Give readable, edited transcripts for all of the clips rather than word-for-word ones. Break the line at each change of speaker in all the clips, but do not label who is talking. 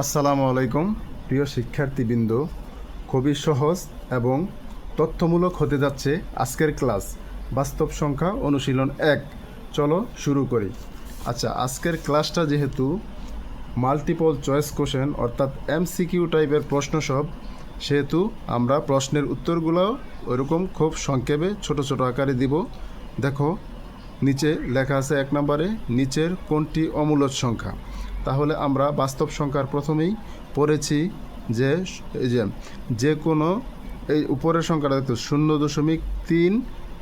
আসসালামু আলাইকুম প্রিয় শিক্ষার্থীবৃন্দ। খুবই সহজ এবং তথ্যমূলক হতে যাচ্ছে আজকের ক্লাস। বাস্তব সংখ্যা অনুশীলন 1। চলো শুরু করি। আচ্ছা, আজকের ক্লাসটা যেহেতু মাল্টিপল চয়েস কোশ্চেন অর্থাৎ এমসিকিউ টাইপের প্রশ্ন সব, সেহেতু আমরা প্রশ্নের উত্তরগুলো ওইরকম খুব সংক্ষেপে ছোট ছোট আকারে দিব। দেখো, নিচে লেখা আছে 1 নম্বরে নিচের কোনটি অমূলদ সংখ্যা। তাহলে আমরা বাস্তব সংখ্যার প্রথমেই পড়েছি যে যে কোনো এই উপরের সংখ্যাটা দেখতে 0.3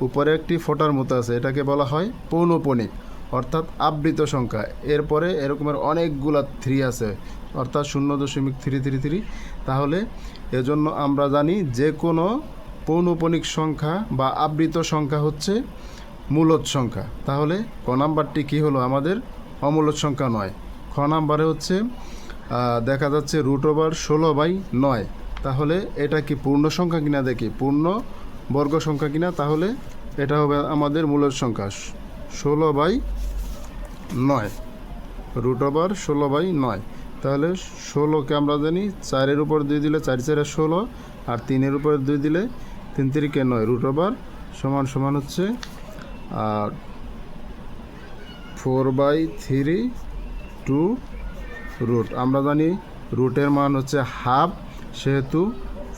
উপরে একটি ফোঁটার মতো আছে, এটাকে বলা হয় পৌনঃপুনিক অর্থাৎ আবৃত সংখ্যা। এরপরে এরকমের অনেকগুলা 3 আছে অর্থাৎ 0.333। তাহলে এজন্য আমরা জানি যে কোনো পৌনঃপুনিক সংখ্যা বা আবৃত সংখ্যা হচ্ছে মূলদ সংখ্যা। তাহলে ক নাম্বারটি কী হলো আমাদের? অমূলদ সংখ্যা নয়। খ নাম্বারে হচ্ছে দেখা যাচ্ছে √16/9। তাহলে এটা কি পূর্ণ সংখ্যা কিনা দেখি, পূর্ণ বর্গ সংখ্যা কিনা। তাহলে এটা হবে আমাদের মূলদ সংখ্যা 16/9, √16/9। তাহলে 16কে আমরা জানি 4-এর উপর 2 দিলে 4 4 16, আর 3-এর উপর 2 দিলে 3 3 9, √সমান হচ্ছে 4/3 টু রুট। আমরা জানি রুটের মান হচ্ছে হাফ, সেহেতু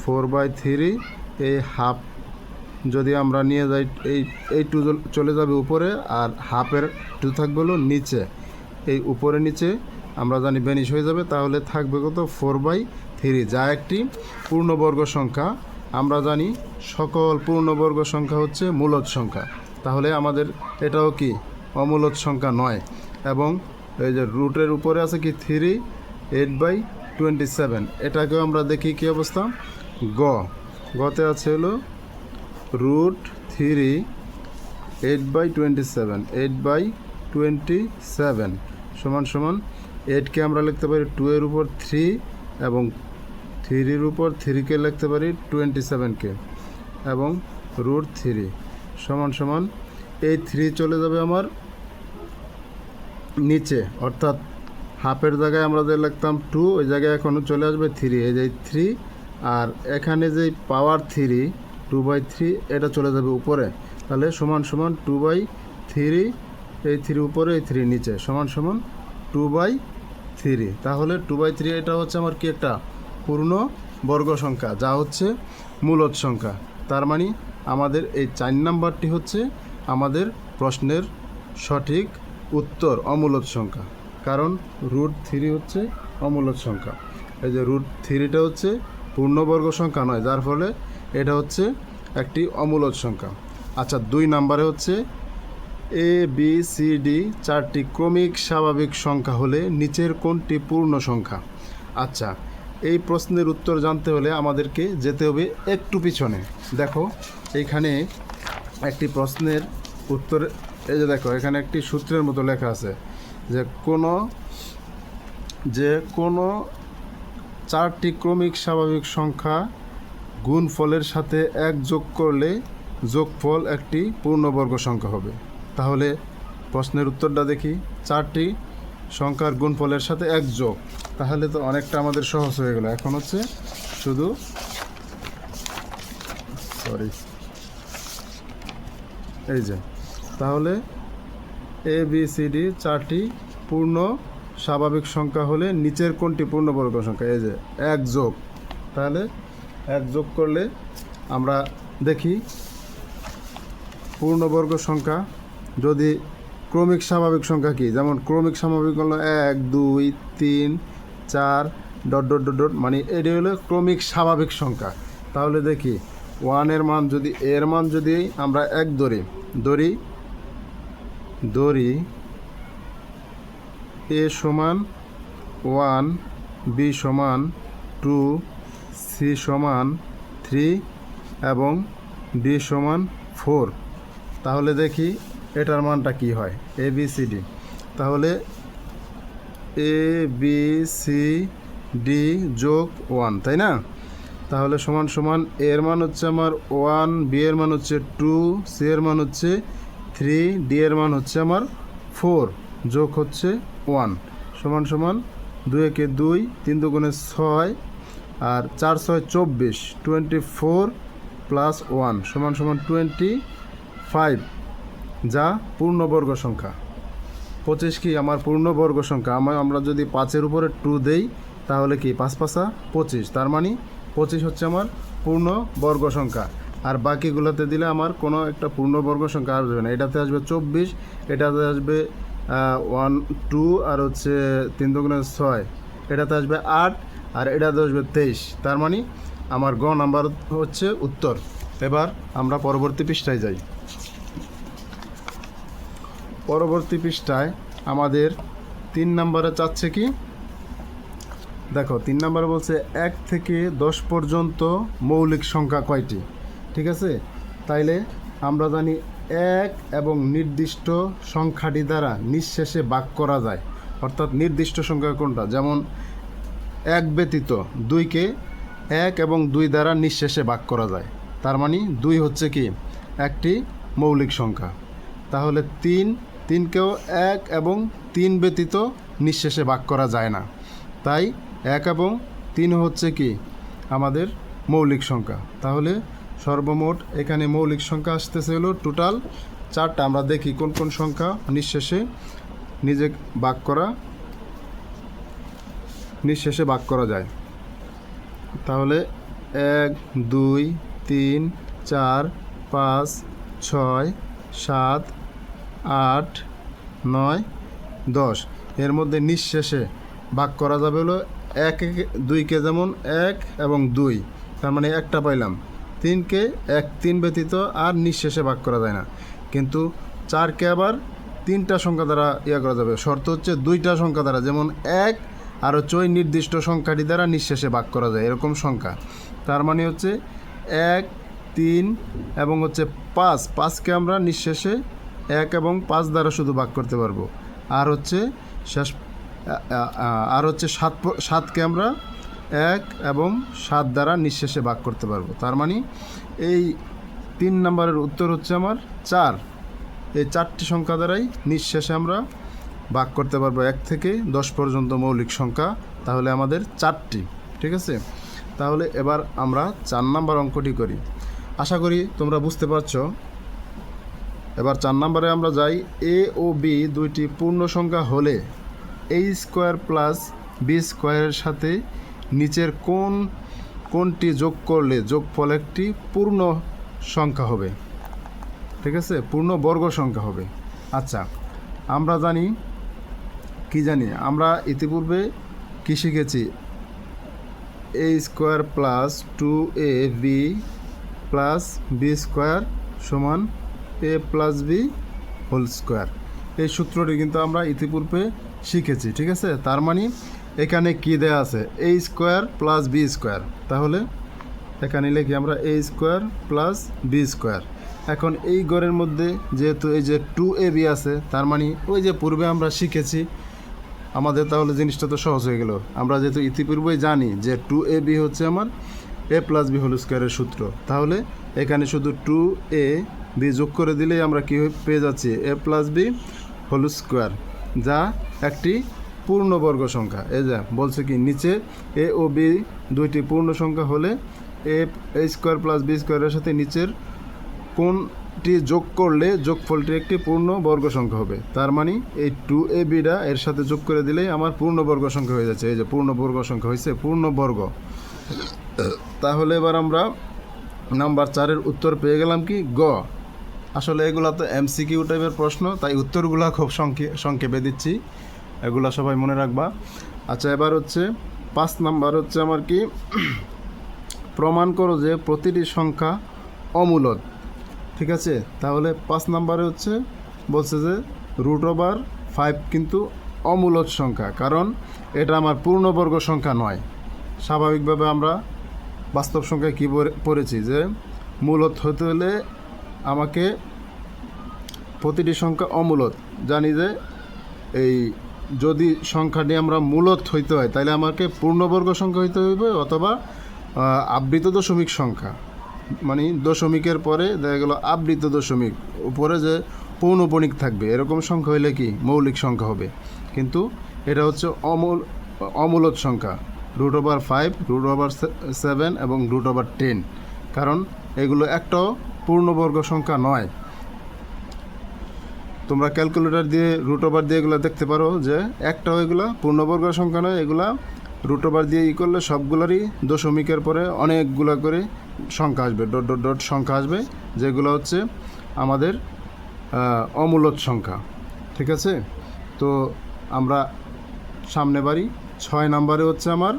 4/3 এই হাফ যদি আমরা নিয়ে যাই এই 2 চলে যাবে উপরে, আর হাফের 2 থাকবে হলো নিচে। এই উপরে নিচে আমরা জানি বেনিশ হয়ে যাবে। তাহলে থাকবে কত? 4/3, যা একটি পূর্ণবর্গ সংখ্যা। আমরা জানি সকল পূর্ণবর্গ সংখ্যা হচ্ছে মূলদ সংখ্যা। তাহলে আমাদের এটাও কি অমূলদ সংখ্যা নয়। এবং এই যে রুটের উপরে আছে কি 3, 8/27। এটাকেও আমরা দেখি কি অবস্থা। গতে আছে হলো √3 8/27, 8/27 সমান 8কে আমরা লিখতে পারি 2-এর উপর 3, এবং 3-এর উপর 3কে লিখতে পারি 27কে, এবং √3 সমান এই 3 চলে যাবে আমার নিচে, অর্থাৎ হাফের জায়গায় আমরা যে লিখতাম 2, ওই জায়গায় এখনও চলে আসবে 3, এই যে 3, আর এখানে যে পাওয়ার 3 2/3 এটা চলে যাবে উপরে। তাহলে সমান 2/3, এই 3 উপরে এই 3 নিচে, সমান 2/3। তাহলে 2/3 এটা হচ্ছে আমার কি একটা পূর্ণ বর্গ সংখ্যা, যা হচ্ছে মূলদ সংখ্যা। তার মানে আমাদের এই 4 নাম্বারটি হচ্ছে আমাদের প্রশ্নের সঠিক উত্তর, অমূলদ সংখ্যা। কারণ √3 হচ্ছে অমূলদ সংখ্যা। এই যে √3টা হচ্ছে পূর্ণবর্গ সংখ্যা নয়, যার ফলে এটা হচ্ছে একটি অমূলদ সংখ্যা। আচ্ছা, 2 নাম্বারে হচ্ছে ABCD 4টি ক্রমিক স্বাভাবিক সংখ্যা হলে নিচের কোনটি পূর্ণ সংখ্যা? আচ্ছা, এই প্রশ্নের উত্তর জানতে হলে আমাদেরকে যেতে হবে একটু পিছনে। দেখো, এইখানে একটি প্রশ্নের উত্তর, এই যে দেখো এখানে একটি সূত্রের মতো লেখা আছে যে কোনো 4টি ক্রমিক স্বাভাবিক সংখ্যা গুণফলের সাথে 1 যোগ করলে যোগফল একটি পূর্ণবর্গ সংখ্যা হবে। তাহলে প্রশ্নের উত্তরটা দেখি, 4টি সংখ্যার গুণফলের সাথে 1 যোগ, তাহলে তো অনেকটা আমাদের সহজ হয়ে গেল। এখন হচ্ছে শুধু এই যে, তাহলে ABCD 4টি পূর্ণ স্বাভাবিক সংখ্যা হলে নিচের কোনটি পূর্ণবর্গ সংখ্যা? এই যে 1 যোগ, তাহলে 1 যোগ করলে আমরা দেখি পূর্ণবর্গ সংখ্যা যদি ক্রমিক স্বাভাবিক সংখ্যা কি, যেমন ক্রমিক স্বাভাবিক হলো 1 2 3 4 ... মানে এটি হলো ক্রমিক স্বাভাবিক সংখ্যা। তাহলে দেখি 1-এর মান যদি, এর মান যদি আমরা 1 ধরি A সমান 1, B সমান 2, C সমান 3 এবং D সমান 4। তাহলে দেখি এটার মানটা কি হয়, ABCD। তাহলে ABCD যোগ 1, তাই না? তাহলে সমান এর মান হচ্ছে আমার 1, B এর মান হচ্ছে 2, C এর মান হচ্ছে 3, D এর মান হচ্ছে আমার 4, যোগ হচ্ছে 1, সমান 2 একে 2, 3 দুগুণে 6, আর 4 6 24, 24 প্লাস 1 সমান সমান 25, যা পূর্ণবর্গ সংখ্যা। 25 কি আমার পূর্ণবর্গ সংখ্যা। আমরা যদি 5-এর উপরে 2 দেই তাহলে কি 5 5 25, তার মানে 25 হচ্ছে আমার পূর্ণবর্গ সংখ্যা। আর বাকিগুলোতে দিলে আমার কোনো একটা পূর্ণবর্গ সংখ্যা আসবে না। এটাতে আসবে 24, এটাতে আসবে 1 2, আর হচ্ছে 3 দুগুণে 6, এটাতে আসবে 8, আর এটাতে আসবে 23, তার মানে আমার গ নাম্বার হচ্ছে উত্তর। এবার আমরা পরবর্তী পৃষ্ঠায় যাই। পরবর্তী পৃষ্ঠায় আমাদের 3 নম্বরে চাচ্ছে কি, দেখো 3 নম্বরে বলছে 1 থেকে 10 পর্যন্ত মৌলিক সংখ্যা কয়টি। ঠিক আছে, তাইলে আমরা জানি 1 এবং নির্দিষ্ট সংখ্যাটি দ্বারা নিঃশেষে ভাগ করা যায়। অর্থাৎ নির্দিষ্ট সংখ্যা কোনটা, যেমন 1 ব্যতীত 2কে 1 এবং 2 দ্বারা নিঃশেষে ভাগ করা যায়। তার মানে 2 হচ্ছে কি একটি মৌলিক সংখ্যা। তাহলে 3কেও 1 এবং 3 ব্যতীত নিঃশেষে ভাগ করা যায় না। তাই 1 এবং 3 হচ্ছে কি আমাদের মৌলিক সংখ্যা। তাহলে সর্বমোট এখানে মৌলিক সংখ্যা আসতেছে হলো টোটাল 4টা। আমরা দেখি কোন কোন সংখ্যা নিঃশেষে ভাগ করা যায়। তাহলে 1 2 3 4 5 6 7 8 9 10, এর মধ্যে নিঃশেষে ভাগ করা যাবে হলো 1 2কে যেমন 1 এবং 2, তার মানে একটা পাইলাম। 3কে 1 3 ব্যতীত আর নিঃশেষে ভাগ করা যায় না। কিন্তু 4কে আবার 3টা সংখ্যা দ্বারা করা যাবে। শর্ত হচ্ছে 2টা সংখ্যা দ্বারা, যেমন 1 আর হচ্ছে ওই নির্দিষ্ট সংখ্যাটি দ্বারা নিঃশেষে ভাগ করা যায় এরকম সংখ্যা। তার মানে হচ্ছে 1 3 এবং হচ্ছে 5কে আমরা নিঃশেষে 1 এবং 5 দ্বারা শুধু ভাগ করতে পারবো। আর হচ্ছে 7কে আমরা 1 এবং 7 দ্বারা নিঃশেষে ভাগ করতে পারবো। তার মানে এই 3 নম্বরের উত্তর হচ্ছে আমার 4। এই 4টি সংখ্যা দ্বারাই নিঃশেষে আমরা ভাগ করতে পারবো 1 থেকে 10 পর্যন্ত মৌলিক সংখ্যা। তাহলে আমাদের 4টি। ঠিক আছে, তাহলে এবার আমরা 4 নম্বর অঙ্কটি করি। আশা করি তোমরা বুঝতে পারছো। এবার 4 নম্বরে আমরা যাই। এ ও বি দুইটি পূর্ণ সংখ্যা হলে a² প্লাস b² সাথে নিচের কোনটি যোগ করলে যোগফল একটি পূর্ণ সংখ্যা হবে। ঠিক আছে, পূর্ণ বর্গ সংখ্যা হবে। আচ্ছা, আমরা জানি আমরা ইতিপূর্বে কি শিখেছি, a² plus 2ab plus b² সমান a plus b whole square. এই সূত্রটি কিন্তু আমরা ইতিপূর্বে শিখেছি। ঠিক আছে, তার মানে এখানে কি দেয়া আছে, a² প্লাস b²। তাহলে এখানে লিখি আমরা a² প্লাস b²। এখন এই গড়ের মধ্যে যেহেতু এই যে 2ab আছে, তার মানে ওই যে পূর্বে আমরা শিখেছি আমাদের, তাহলে জিনিসটা তো সহজ হয়ে গেল। আমরা যেহেতু ইতিপূর্বেই জানি যে 2ab হচ্ছে আমার a প্লাস b হোল স্কোয়ারের সূত্র, তাহলে এখানে শুধু 2ab যোগ করে দিলেই আমরা কি পেয়ে যাচ্ছি, a plus b whole square, যা একটি পূর্ণবর্গ সংখ্যা। এই যে বলছে কি, নিচে a ও b দুইটি পূর্ণ সংখ্যা হলে a² প্লাস b² সাথে নিচের কোনটি যোগ করলে যোগফলটি একটি পূর্ণ বর্গ সংখ্যা হবে। তার মানে এই 2abটা এর সাথে যোগ করে দিলেই আমার পূর্ণবর্গ সংখ্যা হয়ে যাচ্ছে। এই যে পূর্ণবর্গ সংখ্যা হয়েছে পূর্ণবর্গ। তাহলে এবার আমরা নাম্বার 4-এর উত্তর পেয়ে গেলাম কি, গ। আসলে এগুলা তো MCQ টাইপের প্রশ্ন, তাই উত্তরগুলো খুব সংক্ষেপে দিচ্ছি, এগুলা সবাই মনে রাখবা। আচ্ছা, এবার হচ্ছে 5 নাম্বার হচ্ছে আমার কি, প্রমাণ করো যে প্রতিটি সংখ্যা অমূলদ। ঠিক আছে, তাহলে 5 নাম্বারে হচ্ছে বলছে যে √5 কিন্তু অমূলদ সংখ্যা, কারণ এটা আমার পূর্ণবর্গ সংখ্যা নয়। স্বাভাবিকভাবে আমরা বাস্তব সংখ্যায় কী পড়েছি যে মূলদ হতে হলে আমাকে প্রতিটি সংখ্যা অমূলদ। জানি যে এই যদি সংখ্যাটি আমরা মূলদ হইতে হয় তাহলে আমাকে পূর্ণবর্গ সংখ্যা হইতে হইবে, অথবা আবৃত দশমিক সংখ্যা, মানে দশমিকের পরে দেখা গেল আবৃত দশমিক, উপরে যে পৌনঃপুনিক থাকবে, এরকম সংখ্যা হইলে কি মৌলিক সংখ্যা হবে। কিন্তু এটা হচ্ছে অমূলদ সংখ্যা, √5, √7 এবং √10, কারণ এগুলো একটাও পূর্ণবর্গ সংখ্যা নয়। তোমরা ক্যালকুলেটর দিয়ে √ওভার দিয়ে এগুলো দেখতে পারো যে একটাও এগুলা পূর্ণবর্গ সংখ্যা নয়, এগুলা √ওভার দিয়ে করলে সবগুলোরই দশমিকের পরে অনেকগুলো করে সংখ্যা আসবে, ডট ডট ডট সংখ্যা আসবে, যেগুলো হচ্ছে আমাদের অমূলদ সংখ্যা। ঠিক আছে, তো আমরা সামনে বাড়ি 6 নম্বরে হচ্ছে আমার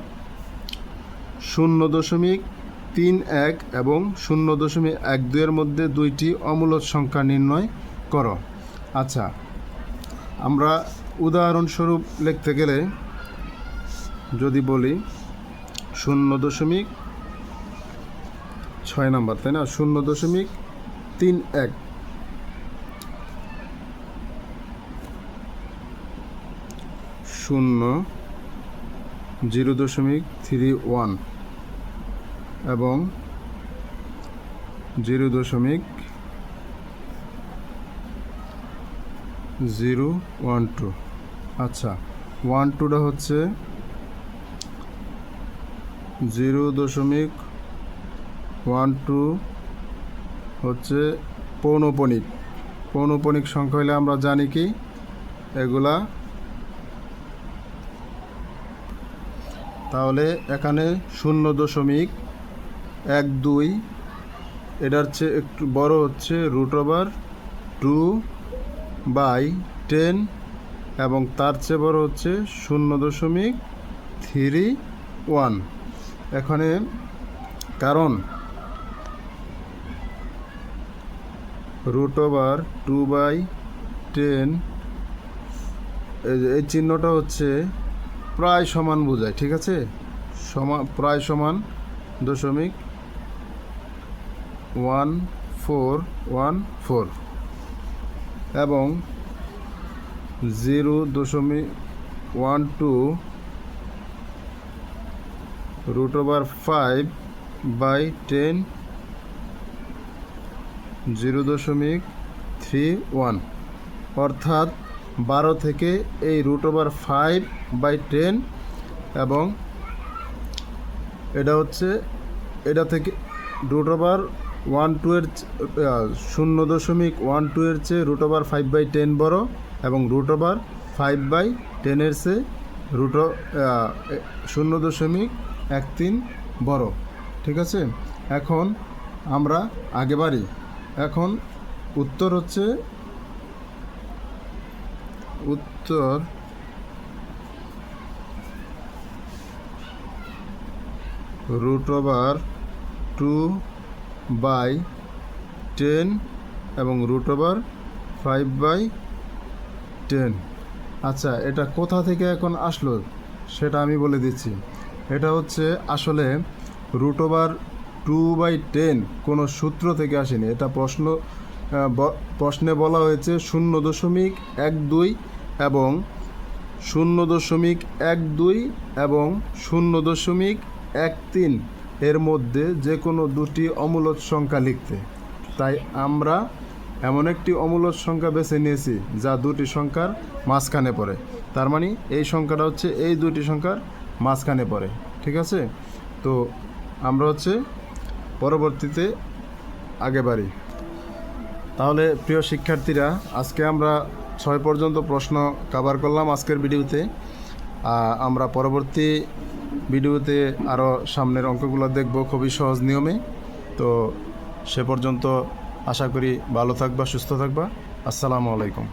0.31 এবং 0.12 এর মধ্যে দুইটি অমূলদ সংখ্যা নির্ণয় করো। আচ্ছা, আমরা উদাহরণস্বরূপ লিখতে গেলে যদি বলি 0.6 নাম্বার, তাই না, 0.31, 0.31 এবং 0.012। আচ্ছা, 12টা হচ্ছে 0.12 হচ্ছে পৌনপণিক সংখ্যা হলে আমরা জানি কি এগুলা, তাহলে এখানে 0.12 এটার চেয়ে একটু বড় হচ্ছে √2/10 এবং তার চেয়ে বড় হচ্ছে 0.31। এখানে কারণ √2/10 এই চিহ্নটা হচ্ছে প্রায় সমান বোঝায়। ঠিক আছে, প্রায় সমান 0.1414 এবং 0.12 √5/10 0.31, অর্থাৎ 12 থেকে এই √5/10 এবং এটা থেকে √12 এর 0.12 এর চেয়ে √5/10 বড় এবং √5/10 এর চেয়ে 0.13 বড়। ঠিক আছে, এখন আমরা আগে বাড়ি। এখন উত্তর হচ্ছে √2/10 এবং √5/10। আচ্ছা, এটা কোথা থেকে এখন আসলো সেটা আমি বলে দিচ্ছি। এটা হচ্ছে আসলে √2/10 কোনো সূত্র থেকে আসেনি, এটা প্রশ্নে বলা হয়েছে 0.12 এবং 0.12 এবং 0.13 এর মধ্যে যে কোনো দুটি অমূলদ সংখ্যা লিখতে। তাই আমরা এমন একটি অমূলদ সংখ্যা বেছে নিয়েছি যা দুটি সংখ্যার মাঝখানে পড়ে। তার মানে এই সংখ্যাটা হচ্ছে এই দুটি সংখ্যার মাঝখানে পড়ে। ঠিক আছে, তো আমরা হচ্ছে পরবর্তীতে আগে বাড়ি। তাহলে প্রিয় শিক্ষার্থীরা, আজকে আমরা 6 পর্যন্ত প্রশ্ন কভার করলাম আজকের ভিডিওতে। আমরা পরবর্তী ভিডিওতে আরও সামনের অঙ্কগুলো দেখব খুবই সহজ নিয়মে। তো সে পর্যন্ত আশা করি ভালো থাকবা, সুস্থ থাকবা। আসসালামু আলাইকুম।